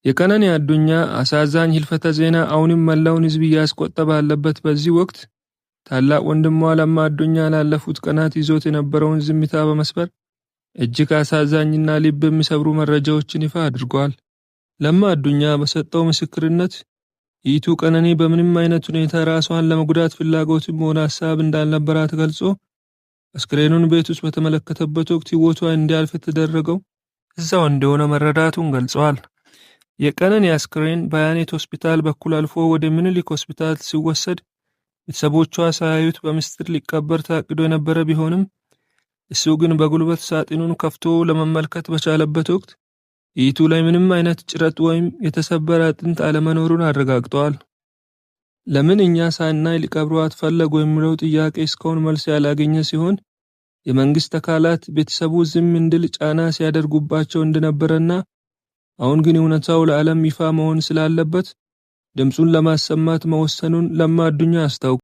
የቀነኒ አዱኛ አሳዛኝ ህልፈተ ዜና አሁንም መላውን ህዝብ እያስቆጠ ባለበት በዚህ ወቅት ታላቅ ወንድሟ ለማ አዱኛ ላለፉት ቀናት ይዞት የነበረውን ዝምታ በመስበር እጅግ አሳዛኝና ልብ የሚሰብሩ መረጃዎችን ይፋ አድርጓል። ለማ አዱኛ በሰጠው ምስክርነት ይቱ ቀነኒ በምንም አይነት ሁኔታ ራሷን ለመጉዳት ፍላጎትም ሆነ ሐሳብ እንዳልነበራት ገልጾ አስክሬኑን ቤት ውስጥ በተመለከተበት ወቅት ህይወቷ እንዲያልፍ የተደረገው እዛው እንደሆነ መረዳቱን ገልጿል። የቀነኒ አስክሬን በያኔት ሆስፒታል በኩል አልፎ ወደ ምኒልክ ሆስፒታል ሲወሰድ ቤተሰቦቿ ሳያዩት በምስጢር ሊቀበር ታቅዶ የነበረ ቢሆንም እሱ ግን በጉልበት ሳጥኑን ከፍቶ ለመመልከት በቻለበት ወቅት ይቱ ላይ ምንም አይነት ጭረት ወይም የተሰበረ አጥንት አለመኖሩን አረጋግጧል። ለምን እኛ ሳናይ ሊቀብሯት ፈለጉ የሚለው ጥያቄ እስካሁን መልስ ያላገኘ ሲሆን የመንግስት አካላት ቤተሰቡ ዝም እንዲል ጫና ሲያደርጉባቸው እንደነበረና አሁን ግን እውነታው ለዓለም ይፋ መሆን ስላለበት ድምጹን ለማሰማት መወሰኑን ለማ አዱኛ አስታውቋል።